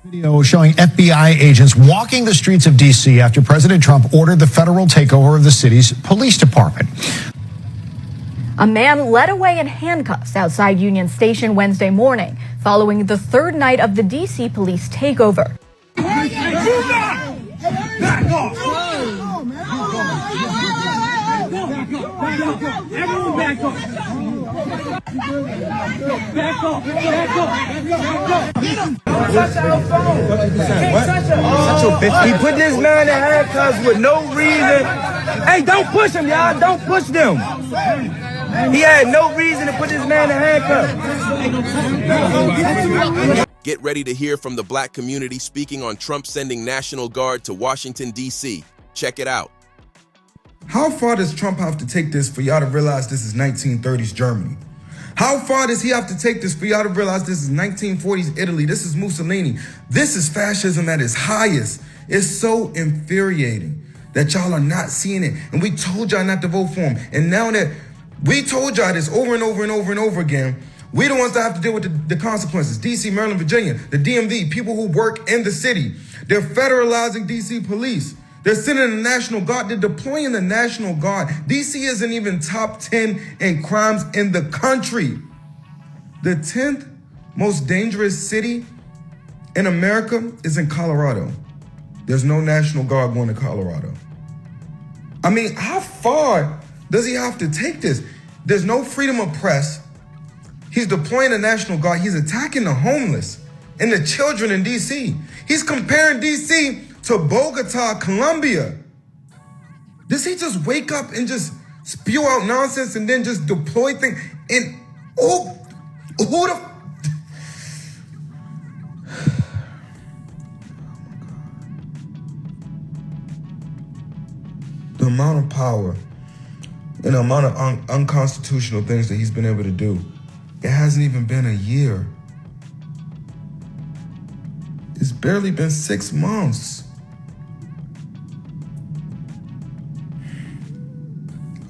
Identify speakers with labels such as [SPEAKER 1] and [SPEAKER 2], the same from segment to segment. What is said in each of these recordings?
[SPEAKER 1] Video showing FBI agents walking the streets of D.C. after President Trump ordered the federal takeover of the city's police department.
[SPEAKER 2] A man led away in handcuffs outside Union Station Wednesday morning, following the third night of the D.C. police takeover.
[SPEAKER 3] Back off! Everyone back off! Back off! Back off!
[SPEAKER 4] He put this man in handcuffs with no reason. Hey, don't push him, y'all. Don't push them. He had no reason to put this man in handcuffs.
[SPEAKER 5] Get ready to hear from the black community speaking on Trump sending National Guard to Washington, D.C. Check it out.
[SPEAKER 6] How far does Trump have to take this for y'all to realize this is 1930s Germany? How far does he have to take this for y'all to realize this is 1940s Italy? This is Mussolini. This is fascism at its highest. It's so infuriating that y'all are not seeing it. And we told y'all not to vote for him. And now that we told y'all this over and over and over and over again, we the ones that have to deal with the consequences. DC, Maryland, Virginia, the DMV, people who work in the city. They're federalizing DC police. They're sending the National Guard. They're deploying the National Guard. DC isn't even top 10 in crimes in the country. The 10th most dangerous city in America is in Colorado. There's no National Guard going to Colorado. I mean, how far does he have to take this? There's no freedom of press. He's deploying the National Guard. He's attacking the homeless and the children in DC. He's comparing DC to Bogota, Colombia. Does he just wake up and just spew out nonsense and then just deploy things? And who the amount of power and the amount of unconstitutional things that he's been able to do. It hasn't even been a year. It's barely been 6 months.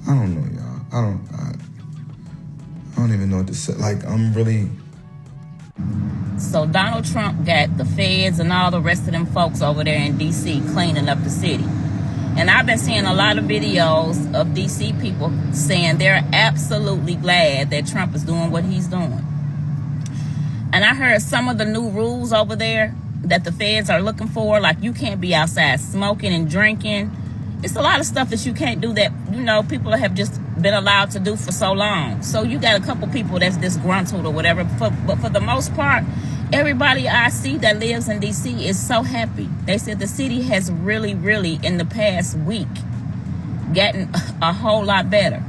[SPEAKER 6] I don't know, y'all. I don't even know what to say. Like, I'm really...
[SPEAKER 7] So Donald Trump got the feds and all the rest of them folks over there in D.C. cleaning up the city. And I've been seeing a lot of videos of D.C. people saying they're absolutely glad that Trump is doing what he's doing. And I heard some of the new rules over there that the feds are looking for, like you can't be outside smoking and drinking. It's a lot of stuff that you can't do that, you know, people have just been allowed to do for so long. So you got a couple people that's disgruntled or whatever. But for the most part, everybody I see that lives in D.C. is so happy. They said the city has really, really, in the past week, gotten a whole lot better.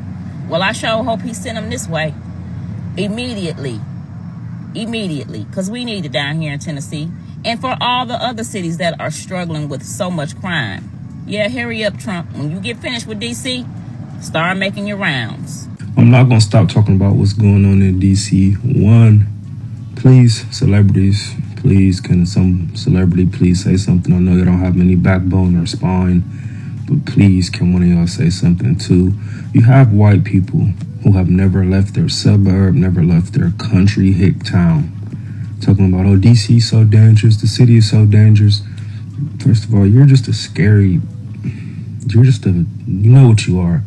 [SPEAKER 7] Well, I sure hope he sent them this way immediately, because we need it down here in Tennessee. And for all the other cities that are struggling with so much crime. Yeah, hurry up, Trump. When you get finished with D.C., start making your rounds.
[SPEAKER 8] I'm not going to stop talking about what's going on in D.C. One, please, celebrities, please, can some celebrity please say something? I know you don't have any backbone or spine, but please, can one of y'all say something? Two, you have white people who have never left their suburb, never left their country, hick town, talking about, oh, D.C. is so dangerous, the city is so dangerous. First of all, you know what you are.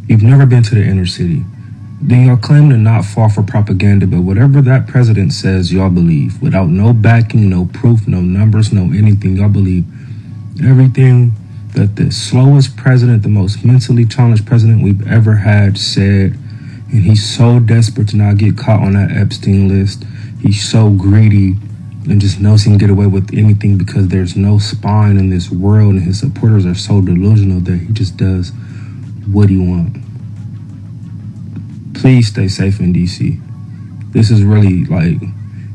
[SPEAKER 8] You've never been to the inner city. Then y'all claim to not fall for propaganda, but whatever that president says, y'all believe. Without no backing, no proof, no numbers, no anything, y'all believe everything that the slowest president, the most mentally challenged president we've ever had said. And he's so desperate to not get caught on that Epstein list. He's so greedy and just knows he can get away with anything because there's no spine in this world, and his supporters are so delusional that he just does what he wants. Please stay safe in D.C. This is really, like,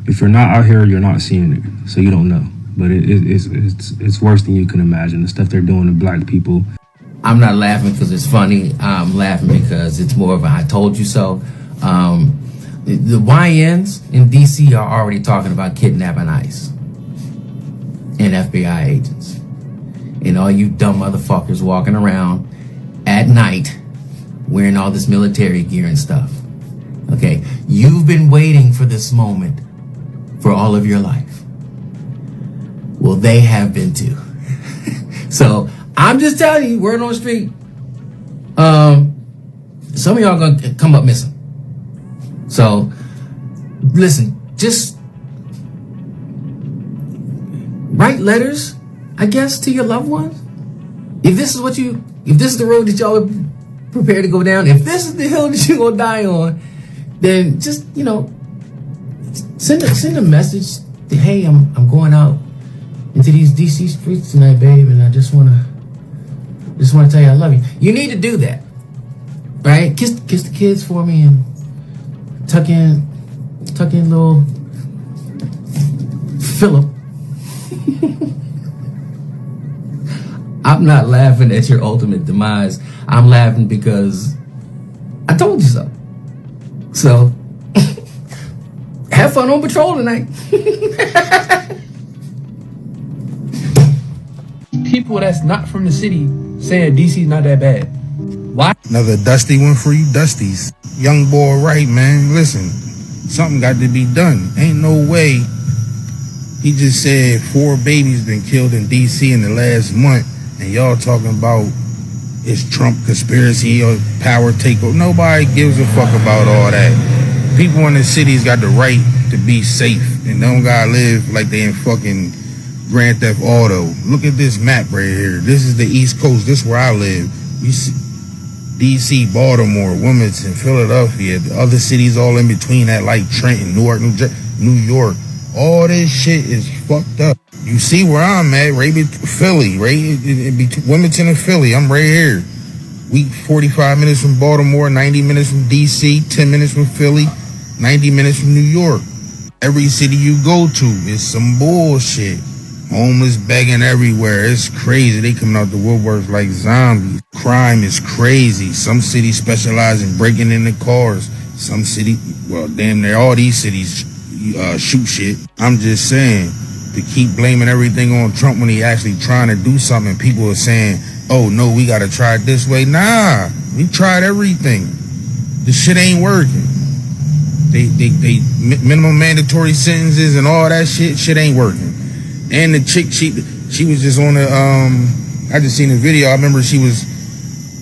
[SPEAKER 8] if you're not out here, you're not seeing it, so you don't know. But it's worse than you can imagine, the stuff they're doing to black people.
[SPEAKER 9] I'm not laughing because it's funny. I'm laughing because it's more of a I told you so. The YNs in D.C. are already talking about kidnapping ICE and FBI agents. And all you dumb motherfuckers walking around at night wearing all this military gear and stuff. Okay, you've been waiting for this moment for all of your life. they have been too. So I'm just telling you, word on the street. Some of y'all gonna come up missing. So listen, just write letters, I guess, to your loved ones. If this is the road that y'all are prepared to go down, if this is the hill that you're gonna die on, then just, send a message that, hey, I'm going out into these DC streets tonight, babe, and I just wanna tell you I love you. You need to do that, right? Kiss the kids for me and tuck in little Philip. I'm not laughing at your ultimate demise. I'm laughing because I told you so. So have fun on patrol tonight.
[SPEAKER 8] People that's not from the city saying DC's not that bad. Why?
[SPEAKER 10] Another dusty one for you dusties. Young boy, right, man. Listen, something got to be done. Ain't no way. He just said 4 babies been killed in DC in the last month, and y'all talking about it's Trump conspiracy or power takeover. Nobody gives a fuck about all that. People in the cities got the right to be safe and don't gotta live like they in fucking Grand Theft Auto. Look at this map right here. This is the East Coast. This is where I live. You see DC, Baltimore, Wilmington, Philadelphia, the other cities all in between that, like Trenton, Newark, New York. All this shit is fucked up. You see where I'm at, right? Philly, right? Between Wilmington and Philly. I'm right here. We 45 minutes from Baltimore, 90 minutes from DC, 10 minutes from Philly, 90 minutes from New York. Every city you go to is some bullshit. Homeless begging everywhere. It's crazy. They coming out the woodworks like zombies. Crime is crazy. Some cities specialize in breaking into cars. Some city, well, damn near all these cities shoot shit. I'm just saying, to keep blaming everything on Trump when he actually trying to do something, people are saying, oh no, we gotta try it this way. Nah, we tried everything. The shit ain't working. They minimum mandatory sentences and all that shit ain't working. And the chick, she was just on the I just seen the video. I remember she was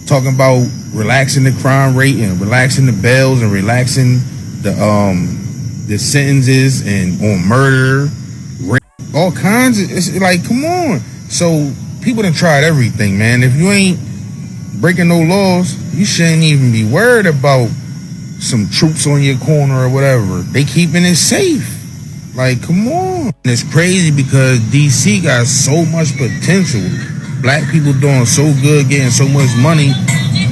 [SPEAKER 10] talking about relaxing the crime rate and relaxing the bails and relaxing the sentences and on murder, rape, all kinds of, it's like, come on. So people done tried everything, man. If you ain't breaking no laws, you shouldn't even be worried about some troops on your corner or whatever. They keeping it safe. Like, come on. And it's crazy because DC got so much potential. Black people doing so good, getting so much money,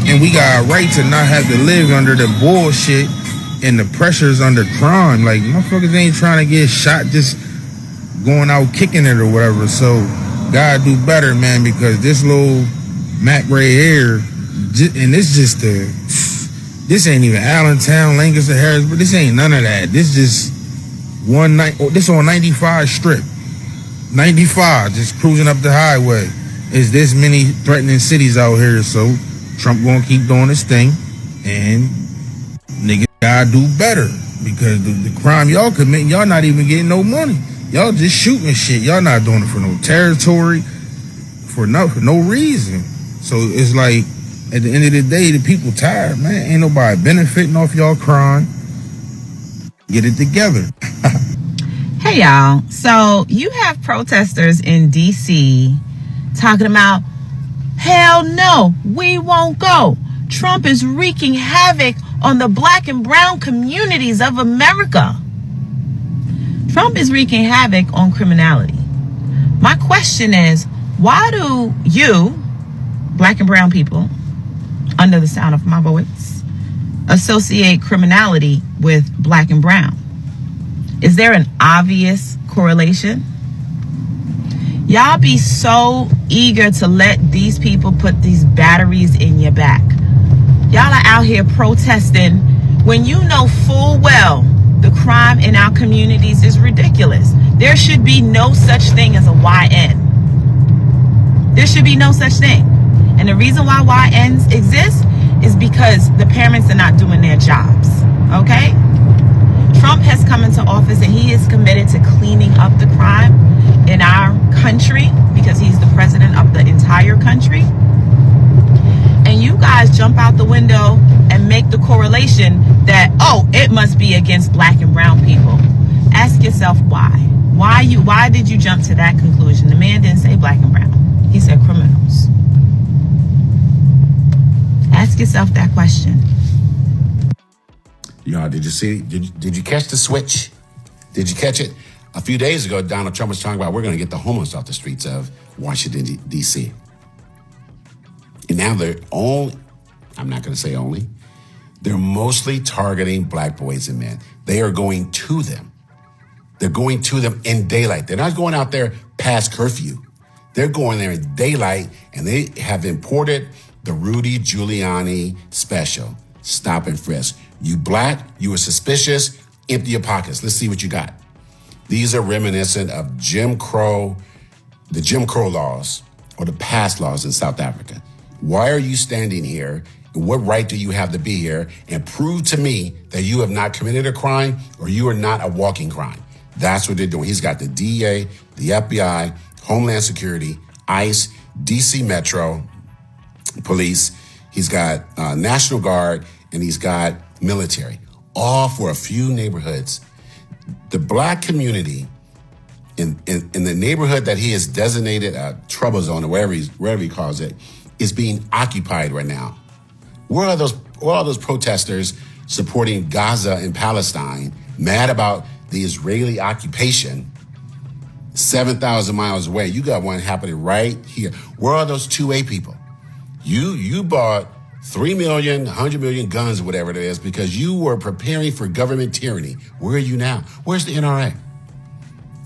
[SPEAKER 10] and we got a right to not have to live under the bullshit and the pressures under crime. Like, motherfuckers ain't trying to get shot just going out kicking it or whatever. So, gotta do better, man, because this little Mac right here, and this ain't even Allentown, Lancaster, Harris, but this ain't none of that. This just this on 95 strip. 95, just cruising up the highway. Is this many threatening cities out here, so Trump gonna keep doing his thing, and niggas gotta do better, because the crime y'all committing, y'all not even getting no money. Y'all just shooting shit. Y'all not doing it for no territory, for no reason. So it's like, at the end of the day, the people tired, man. Ain't nobody benefiting off y'all crime. Get it together.
[SPEAKER 7] Hey y'all, so you have protesters in DC talking about, hell no, we won't go. Trump is wreaking havoc on the black and brown communities of America. Trump is wreaking havoc on criminality. My question is, why do you, black and brown people, under the sound of my voice, associate criminality with black and brown? Is there an obvious correlation? Y'all be so eager to let these people put these batteries in your back. Y'all are out here protesting when you know full well the crime in our communities is ridiculous. There should be no such thing as a YN. There should be no such thing. And the reason why YNs exist is because the parents are not doing their jobs, okay? Trump has come into office and he is committed to cleaning up the crime in our
[SPEAKER 11] country because he's the president of the entire country. And you guys jump out the window and make the correlation that, oh, it must be against black and brown people. Ask yourself why. Why did you jump to that conclusion? The man didn't say black and brown. He said criminals. Ask yourself that question.
[SPEAKER 12] Y'all, did you see? Did you catch the switch? Did you catch it? A few days ago, Donald Trump was talking about we're going to get the homeless off the streets of Washington, D.C. And now they're only, I'm not going to say only, they're mostly targeting black boys and men. They are going to them. They're going to them in daylight. They're not going out there past curfew. They're going there in daylight, and they have imported the Rudy Giuliani special, stop and frisk. You black, you were suspicious, empty your pockets. Let's see what you got. These are reminiscent of Jim Crow, the Jim Crow laws, or the past laws in South Africa. Why are you standing here? And what right do you have to be here? And prove to me that you have not committed a crime or you are not a walking crime. That's what they're doing. He's got the DEA, the FBI, Homeland Security, ICE, DC Metro Police. He's got National Guard, and he's got military, all for a few neighborhoods. The black community in the neighborhood that he has designated a trouble zone, or wherever he calls it, is being occupied right now. Where are those protesters supporting Gaza and Palestine, mad about the Israeli occupation 7,000 miles away? You got one happening right here. Where are those 2A people? You bought 3 million, 100 million guns, whatever it is, because you were preparing for government tyranny. Where are you now? Where's the NRA?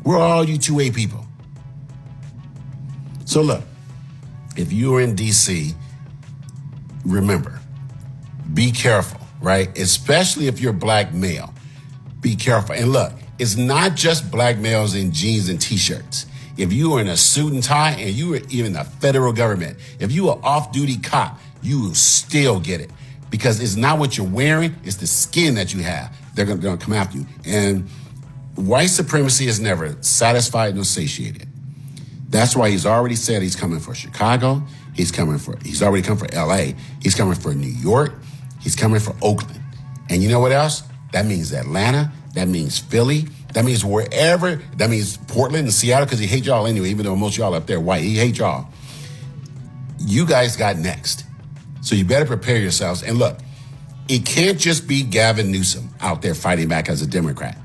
[SPEAKER 12] Where are all you 2A people? So look, if you are in DC, remember, be careful, right? Especially if you're black male. Be careful. And look, it's not just black males in jeans and t-shirts. If you are in a suit and tie and you are even the federal government, if you are off-duty cop, you will still get it. Because it's not what you're wearing, it's the skin that you have. They're gonna come after you. And white supremacy is never satisfied nor satiated. That's why he's already said he's coming for Chicago. He's already come for LA. He's coming for New York. He's coming for Oakland. And you know what else? That means Atlanta. That means Philly. That means wherever. That means Portland and Seattle, because he hates y'all anyway, even though most of y'all up there white. He hates y'all. You guys got next. So you better prepare yourselves. And look, it can't just be Gavin Newsom out there fighting back as a Democrat.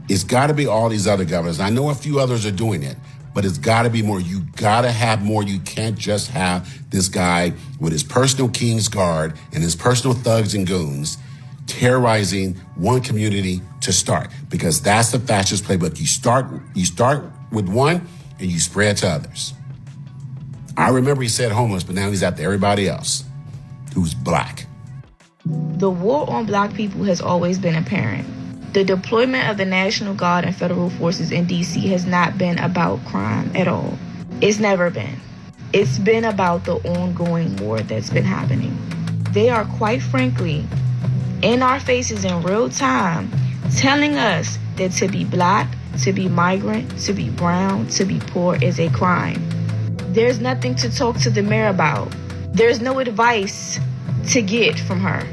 [SPEAKER 12] It's got to be all these other governors. I know a few others are doing it, but it's got to be more. You got to have more. You can't just have this guy with his personal King's Guard and his personal thugs and goons terrorizing one community to start, because that's the fascist playbook. You start with one and you spread to others. I remember he said homeless, but now he's after everybody else who's black.
[SPEAKER 13] The war on black people has always been apparent. The deployment of the National Guard and federal forces in D.C. has not been about crime at all. It's never been. It's been about the ongoing war that's been happening. They are, quite frankly, in our faces in real time, telling us that to be black, to be migrant, to be brown, to be poor is a crime. There's nothing to talk to the mayor about. There's no advice to get from her.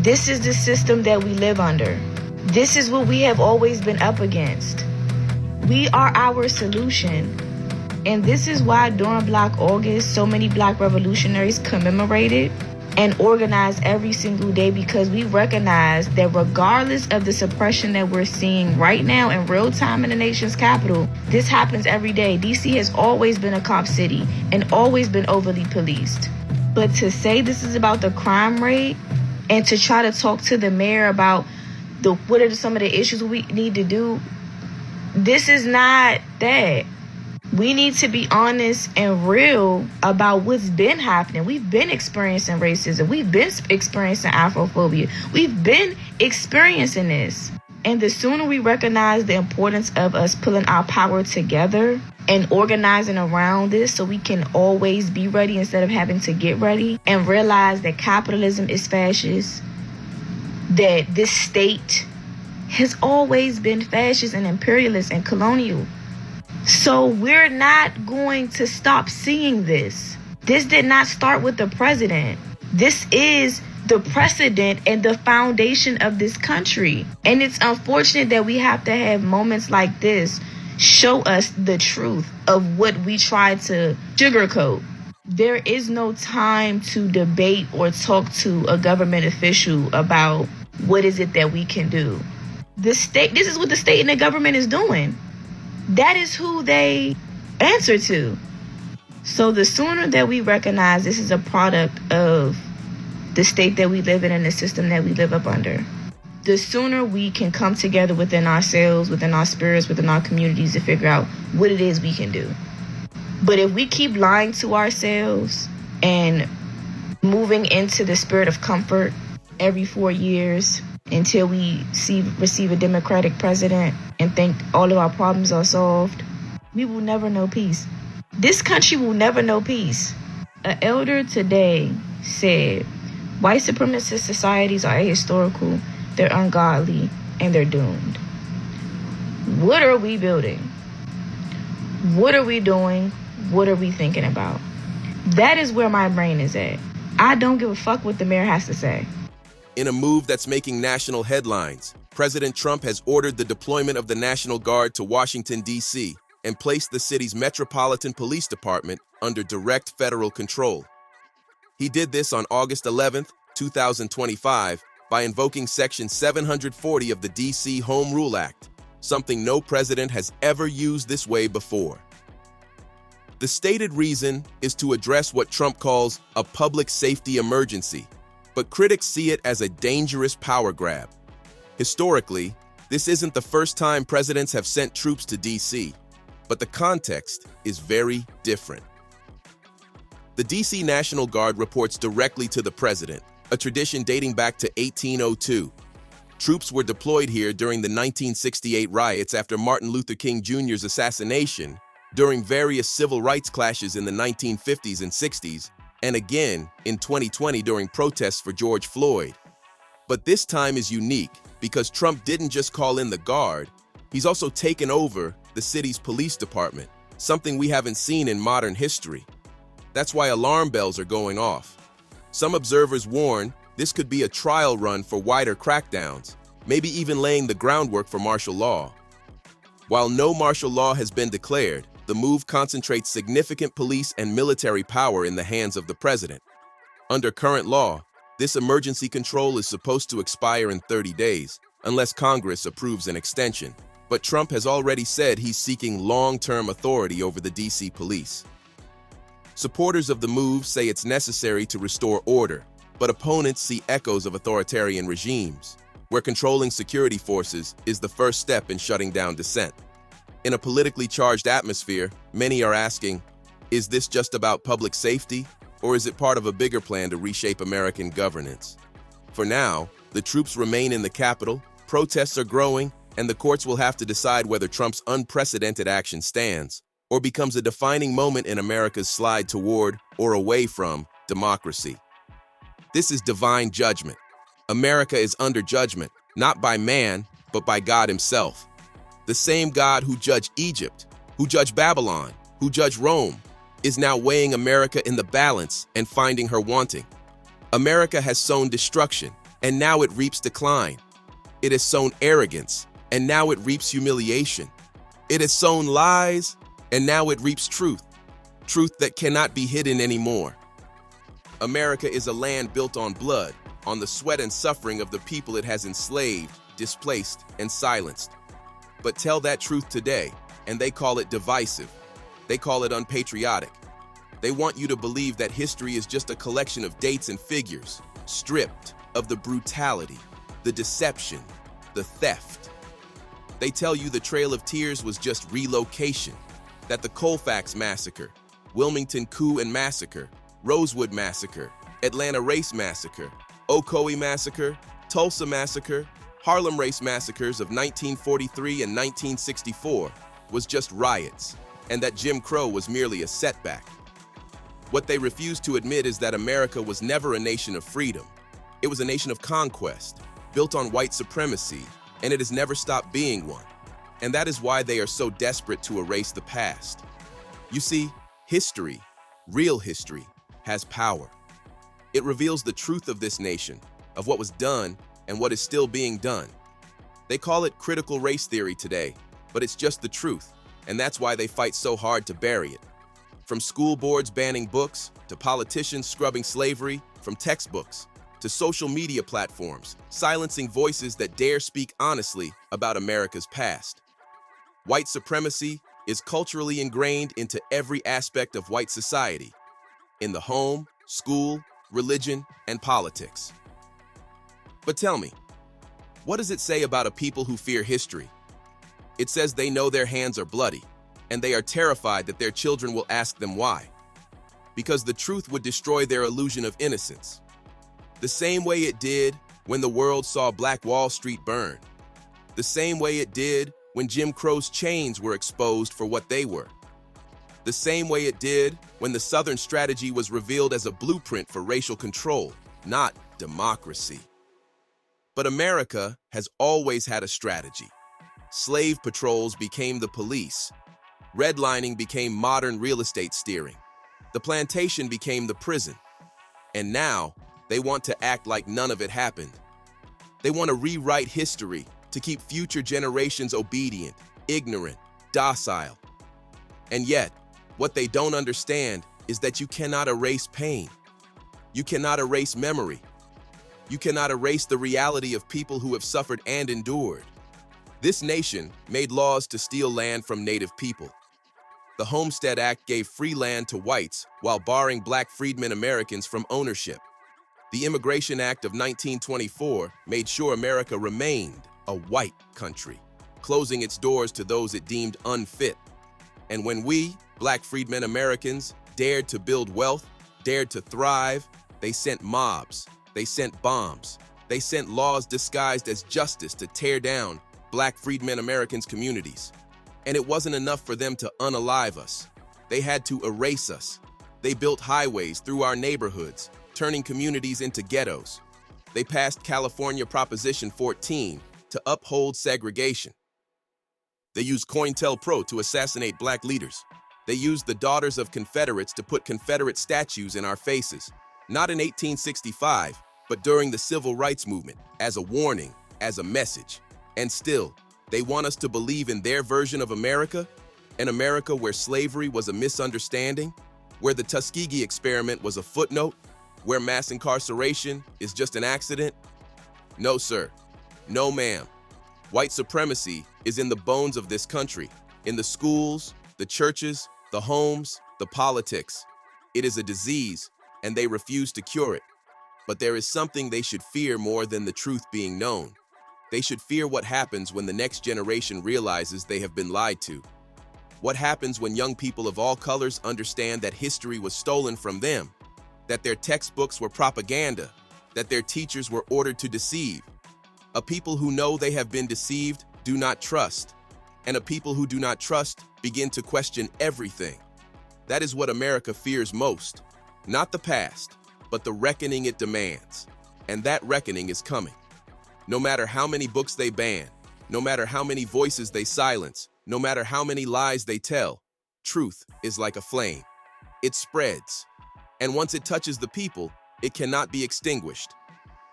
[SPEAKER 13] This is the system that we live under. This is what we have always been up against. We are our solution. And this is why during Black August, so many black revolutionaries commemorated and organized every single day, because we recognize that regardless of the suppression that we're seeing right now in real time in the nation's capital, this happens every day. DC has always been a cop city and always been overly policed. But to say this is about the crime rate and to try to talk to the mayor about what are some of the issues we need to do, this is not that. We need to be honest and real about what's been happening. We've been experiencing racism. We've been experiencing Afrophobia. We've been experiencing this. And the sooner we recognize the importance of us pulling our power together and organizing around this so we can always be ready instead of having to get ready, and realize that capitalism is fascist, that this state has always been fascist and imperialist and colonial. So we're not going to stop seeing this. This did not start with the president. This is the precedent and the foundation of this country. And it's unfortunate that we have to have moments like this show us the truth of what we try to sugarcoat. There is no time to debate or talk to a government official about what is it that we can do. This is what the state and the government is doing. That is who they answer to. So the sooner that we recognize this is a product of the state that we live in and the system that we live up under, the sooner we can come together within ourselves, within our spirits, within our communities to figure out what it is we can do. But if we keep lying to ourselves and moving into the spirit of comfort every 4 years until we receive a Democratic president and think all of our problems are solved, we will never know peace. This country will never know peace. An elder today said, white supremacist societies are ahistorical, they're ungodly, and they're doomed. What are we building? What are we doing? What are we thinking about? That is where my brain is at. I don't give a fuck what the mayor has to say.
[SPEAKER 5] In a move that's making national headlines, President Trump has ordered the deployment of the National Guard to Washington, D.C., and placed the city's Metropolitan Police Department under direct federal control. He did this on August 11, 2025, by invoking Section 740 of the D.C. Home Rule Act, something no president has ever used this way before. The stated reason is to address what Trump calls a public safety emergency, but critics see it as a dangerous power grab. Historically, this isn't the first time presidents have sent troops to D.C., but the context is very different. The D.C. National Guard reports directly to the president, a tradition dating back to 1802. Troops were deployed here during the 1968 riots after Martin Luther King Jr.'s assassination, during various civil rights clashes in the 1950s and 60s, and again in 2020 during protests for George Floyd. But this time is unique because Trump didn't just call in the Guard, he's also taken over the city's police department, something we haven't seen in modern history. That's why alarm bells are going off. Some observers warn this could be a trial run for wider crackdowns, maybe even laying the groundwork for martial law. While no martial law has been declared, the move concentrates significant police and military power in the hands of the president. Under current law, this emergency control is supposed to expire in 30 days, unless Congress approves an extension. But Trump has already said he's seeking long-term authority over the D.C. police. Supporters of the move say it's necessary to restore order, but opponents see echoes of authoritarian regimes, where controlling security forces is the first step in shutting down dissent. In a politically charged atmosphere, many are asking, is this just about public safety, or is it part of a bigger plan to reshape American governance? For now, the troops remain in the Capitol, protests are growing, and the courts will have to decide whether Trump's unprecedented action stands or becomes a defining moment in America's slide toward or away from democracy. This is divine judgment. America is under judgment, not by man, but by God himself. The same God who judged Egypt, who judged Babylon, who judged Rome, is now weighing America in the balance and finding her wanting. America has sown destruction, and now it reaps decline. It has sown arrogance, and now it reaps humiliation. It has sown lies, and now it reaps truth, truth that cannot be hidden anymore. America is a land built on blood, on the sweat and suffering of the people it has enslaved, displaced, and silenced. But tell that truth today, and they call it divisive. They call it unpatriotic. They want you to believe that history is just a collection of dates and figures, stripped of the brutality, the deception, the theft. They tell you the Trail of Tears was just relocation, that the Colfax Massacre, Wilmington Coup and Massacre, Rosewood Massacre, Atlanta Race Massacre, Ocoee Massacre, Tulsa Massacre, Harlem Race Massacres of 1943 and 1964 was just riots, and that Jim Crow was merely a setback. What they refuse to admit is that America was never a nation of freedom. It was a nation of conquest, built on white supremacy, and it has never stopped being one. And that is why they are so desperate to erase the past. You see, history, real history, has power. It reveals the truth of this nation, of what was done and what is still being done. They call it critical race theory today, but it's just the truth, and that's why they fight so hard to bury it. From school boards banning books, to politicians scrubbing slavery from textbooks, to social media platforms silencing voices that dare speak honestly about America's past. White supremacy is culturally ingrained into every aspect of white society, in the home, school, religion, and politics. But tell me, what does it say about a people who fear history? It says they know their hands are bloody, and they are terrified that their children will ask them why. Because the truth would destroy their illusion of innocence. The same way it did when the world saw Black Wall Street burn. The same way it did when Jim Crow's chains were exposed for what they were. The same way it did when the Southern strategy was revealed as a blueprint for racial control, not democracy. But America has always had a strategy. Slave patrols became the police. Redlining became modern real estate steering. The plantation became the prison. And now, they want to act like none of it happened. They want to rewrite history to keep future generations obedient, ignorant, docile. And yet, what they don't understand is that you cannot erase pain. You cannot erase memory. You cannot erase the reality of people who have suffered and endured. This nation made laws to steal land from Native people. The Homestead Act gave free land to whites while barring Black freedmen Americans from ownership. The Immigration Act of 1924 made sure America remained a white country, closing its doors to those it deemed unfit. And when we, Black freedmen Americans, dared to build wealth, dared to thrive, they sent mobs, they sent bombs, they sent laws disguised as justice to tear down Black freedmen Americans' communities. And it wasn't enough for them to unalive us. They had to erase us. They built highways through our neighborhoods, turning communities into ghettos. They passed California Proposition 14 to uphold segregation. They used COINTELPRO to assassinate Black leaders. They used the daughters of Confederates to put Confederate statues in our faces, not in 1865, but during the Civil Rights Movement, as a warning, as a message. And still, they want us to believe in their version of America, an America where slavery was a misunderstanding, where the Tuskegee experiment was a footnote, where mass incarceration is just an accident. No, sir. No, ma'am. White supremacy is in the bones of this country, in the schools, the churches, the homes, the politics. It is a disease, and they refuse to cure it. But there is something they should fear more than the truth being known. They should fear what happens when the next generation realizes they have been lied to. What happens when young people of all colors understand that history was stolen from them, that their textbooks were propaganda, that their teachers were ordered to deceive. A people who know they have been deceived do not trust, and a people who do not trust begin to question everything. That is what America fears most, not the past, but the reckoning it demands. And that reckoning is coming. No matter how many books they ban, no matter how many voices they silence, no matter how many lies they tell, truth is like a flame. It spreads. And once it touches the people, it cannot be extinguished.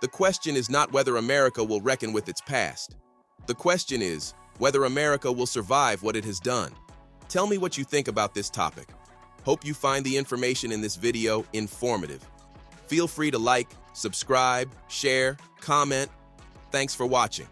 [SPEAKER 5] The question is not whether America will reckon with its past. The question is whether America will survive what it has done. Tell me what you think about this topic. Hope you find the information in this video informative. Feel free to like, subscribe, share, comment. Thanks for watching.